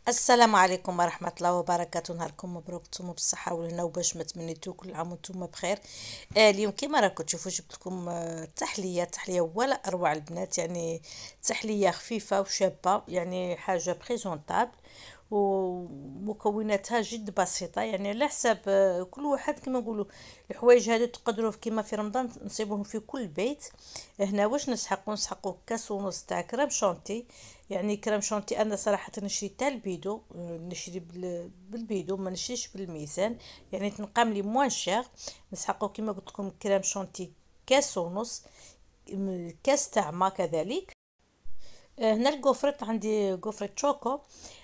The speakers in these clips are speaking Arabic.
السلام عليكم ورحمة الله وبركاته. نهاركم مبروك، نتوما بالصحة والهنا وباش ما تمنيتو كل عام وانتم بخير. اليوم كيما راكم تشوفوا جبت لكم تحلية ولا اروع البنات، يعني تحلية خفيفة وشابة، يعني حاجة بريزونطابل ومكوناتها جد بسيطة، يعني على حساب كل واحد. كما نقولوا الحوايج هادو تقدروا كيما في رمضان نصيبوهم في كل بيت. هنا واش نسحقوا كاس ونص تاع كريم شونتي. يعني كريم شونتي انا صراحه نشري تاع البيدو، نشري بالبيدو، ما نشريش بالميزان، يعني تنقام لي موان شير. نسحقوا كيما قلت لكم كريم شونتي كاس ونص، كاس تاع ما كذلك. هنا الكوفرت عندي كوفرت شوكو،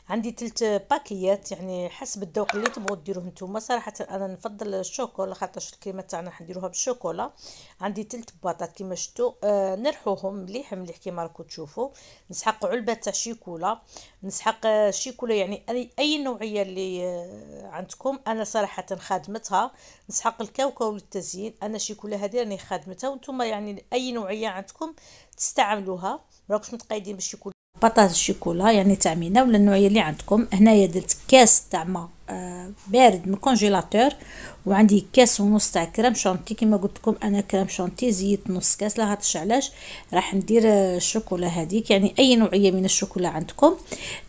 عندي تلت باكيات، يعني حسب الذوق اللي تبغوا ديروه نتوما. صراحه انا نفضل الشوكولا خاطرش الكريمه تاعنا حنديروها بالشوكولا. عندي تلت بطاط كيما شفتوا، نرحوهم مليح مليح كيما راكم تشوفوا. نسحق علبه تاع شيكولا، نسحق شيكولا يعني اي نوعيه اللي عندكم. انا صراحه خادمتها. نسحق الكاوكاو للتزيين، انا شيكولا هذه راني خادمتها، وانتم يعني اي نوعيه عندكم تستعملوها، مراكش متقيدين بالشيكولا. بطاطا الشيكولا يعني تاع ولا النوعيه اللي عندكم. هنايا درت كاس تاع ما بارد من الكونجيلاتور، وعندي كاس ونص تاع كريم شونتي. كما قلت لكم انا كريم شونتي زيت نص كاس، لا هاتش علاش راح ندير الشوكولا هذيك، يعني اي نوعيه من الشوكولا عندكم.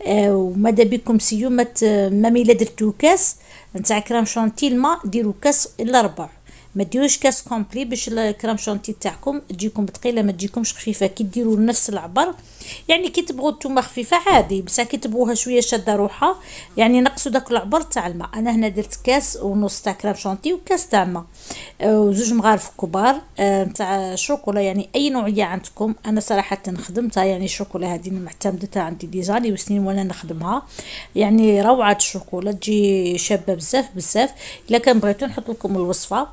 وماذا بكم سيو ما ميلا درتو كاس نتاع كريم شونتي الماء ديروا كاس الا ربع، ما ديروش كاس كومبلي باش الكريم شونتي تاعكم تجيكم ثقيله ما تجيكمش خفيفه. كي ديروا نفس العبر، يعني كي تبغوا نتوما خفيفه عادي، بصح كي تبغوها شويه شاده روحها يعني نقصوا داك العبر تاع الماء. انا هنا درت كاس ونص تاع كريم شونتي وكاس تاع ماء، وزوج مغارف كبار تاع شوكولا، يعني اي نوعيه عندكم. انا صراحه خدمتها، يعني الشوكولا هذه معتمدتها عندي ديجاني وسنين وانا نخدمها، يعني روعه الشوكولا تجي شابه بزاف بزاف. الا كان بغيتو نحط لكم الوصفه.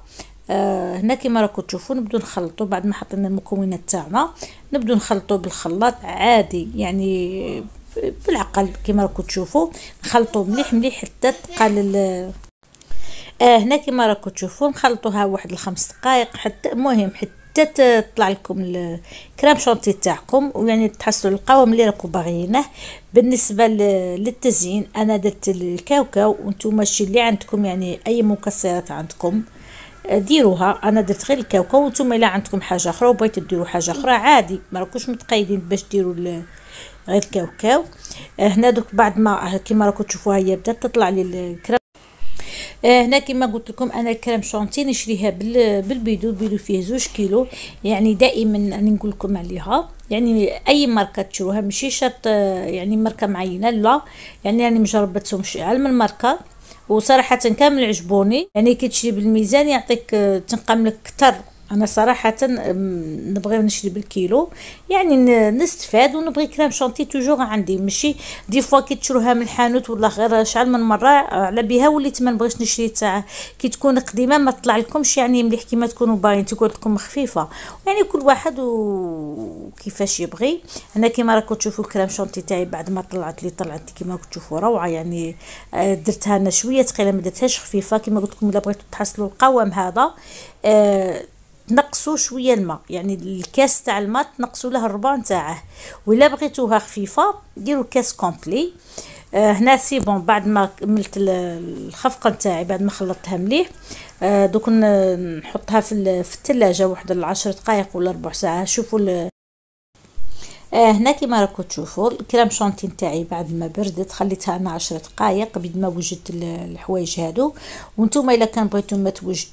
هنا كما راكم تشوفوا نبدو نخلطوا بعد ما حطينا المكونات تاعنا، نبدو نخلطوا بالخلاط عادي، يعني بالعقل كما راكم تشوفوا نخلطوا مليح مليح حتى تقلل. هنا كما راكم تشوفوا نخلطوها واحد الخمس دقائق، حتى المهم حتى تطلع لكم الكريم شونتي تاعكم، ويعني تحصلوا القوام اللي راكم باغيينه. بالنسبه للتزيين انا درت الكاوكاو، وانتم الشيء اللي عندكم يعني اي مكسرات عندكم ديروها. انا درت غير الكاوكاو، وانتم الا عندكم حاجه اخرى وبغيتو ديروا حاجه اخرى عادي، ما راكوش متقيدين باش ديروا غير الكاوكاو. هنا دوك بعد ما كيما راكم تشوفوها هي بدات تطلع لي الكريم. هنا كما قلت لكم انا الكريم شونتي نشريها بالبيدو، البيدو فيه 2 كيلو، يعني دائما راني نقول لكم عليها، يعني اي ماركه تشروها ماشي شرط يعني ماركه معينه، لا يعني راني مجربتهم شحال من ماركه وصراحه كامل عجبوني. يعني كي تشري بالميزان يعطيك تنقم لك كتر. انا صراحه نبغي نشري بالكيلو، يعني نستفاد، ونبغي كريم شونتي توجور عندي، ماشي دي فوا كي تشروها من الحانوت ولا غير شحال من مره على بها وليت ما نبغيش نشري تاع كي تكون قديمه ما تطلع لكمش يعني مليح كيما تكونوا باغيين، تقول لكم خفيفه، يعني كل واحد وكيفاش يبغي. انا كيما راكم تشوفوا الكريم شونتي تاعي بعد ما طلعت كيما راكم تشوفوا روعه، يعني درتها انا شويه ثقيله ما درتهاش خفيفه. كيما قلت لكم الا بغيتوا تحصلوا القوام هذا تنقصوا شويه الماء، يعني الكاس تاع الماء تنقصوا له الربع نتاعه، ولا بغيتوها خفيفه ديروا كاس كومبلي. هنا سي بون بعد ما كملت الخفقه نتاعي بعد ما خلطتها مليح. دوك نحطها في الثلاجه واحد 10 دقائق ولا ربع ساعه. شوفوا هنا كيما راكم تشوفوا الكريم شونتي نتاعي بعد ما بردت خليتها انا 10 دقائق بيد ما وجدت الحوايج هادو. وانتم الا كان بغيتو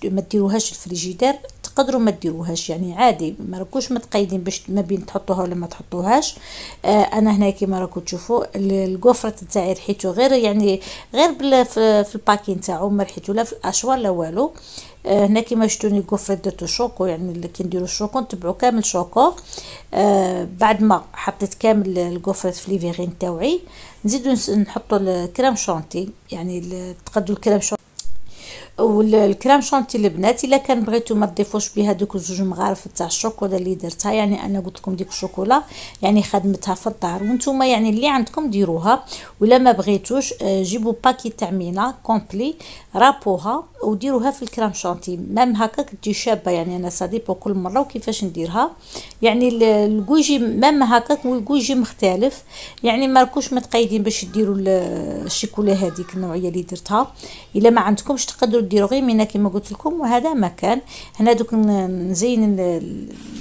ما ديروهاش الفريجيدير تقدروا ما ديروهاش، يعني عادي ما راكوش متقيدين باش ما بين تحطوها ولا ما تحطوهاش. انا هنا كيما راكم تشوفوا الكوفرت نتاعي ريحته غير يعني غير في الباكي نتاعو، ما ريحته لا في الاشوار لا والو. هنا كيما شفتوني الكوفرت درتو شوكو، يعني اللي كنديروا الشوكو نتبعوا كامل شوكو. بعد ما حطيت كامل الكوفرت في ليفيغين تاوعي نزيدو نحطوا الكريم شونتي، يعني تقدوا الكريم شونتي والكريم شونتي البنات. الا كان بغيتو ما تضيفوش بها دوك زوج مغارف تاع الشوكولا اللي درتها، يعني انا قلت لكم ديك الشوكولا يعني خدمتها في الدار، وانتم يعني اللي عندكم ديروها. ولا ما بغيتوش جيبوا باكي تاع مينا كومبلي رابوها وديروها في الكريم شانتي مام هكاك تجي شابه. يعني انا صديبه كل مره وكيفاش نديرها، يعني الكويجي مام هكاك والكويجي مختلف. يعني ما راكوش متقيدين باش ديروا الشيكولا هذيك النوعيه اللي درتها. الا ما عندكمش تقدروا ديروا غير مينا كما قلت لكم. وهذا مكان هنا دوك نزين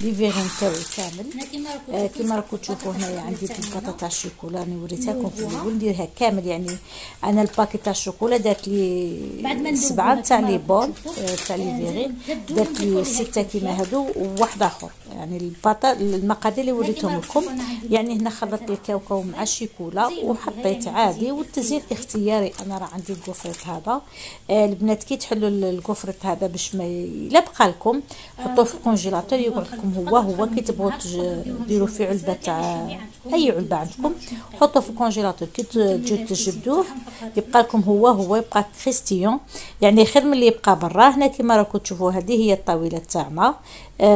لي فيغين تاعي كامل كما راكم تشوفوا. هنايا عندي الباطا تاع الشوكولا راني وريتها لكم في الاول نديرها كامل. يعني انا الباكي تاع الشوكولا دارت لي 7 تاع لي بول تاع لي فيغين، دارت لي 6 كيما هادو وواحد اخر. يعني الباطا المقادير اللي وريتهم لكم. يعني هنا خلطت الكاوكاو مع الشيكولا وحطيت عادي، والتزيين اختياري. انا راه عندي الكفريت هذا. البنات كي تحلوا الكفريت هذا باش ما الا بقى لكم حطوه في الكونجيلاتور يقعد لكم هو كي تبغوا ديروا فيه علبه تاع اي علبه عندكم حطوه في الكونجيلاتور. كي تجيو تجبدوه يبقى لكم هو يبقى كريستيون. يعني خير من اللي يبقى برا. هنا كما راكم تشوفوا هذه هي الطاوله تاعنا.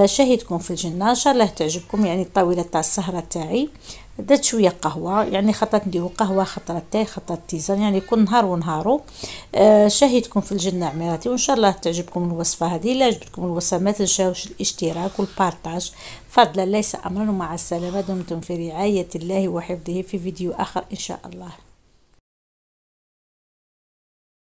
شهيتكم في الجنه ان شاء الله تعجبكم. يعني الطاوله تاع السهره تاعي درت شويه قهوه، يعني خطرات نديرو قهوه خطرات تاي خطرات تيزان، يعني كل نهار ونهارو. شهيتكم في الجنه عميراتي، وان شاء الله تعجبكم الوصفه هذه. الا عجبتكم الوصفه ما تنساوش الاشتراك والبارطاج فضلا ليس امرا. ومع السلامه، دمتم في رعايه الله وحفظه. في فيديو اخر ان شاء الله.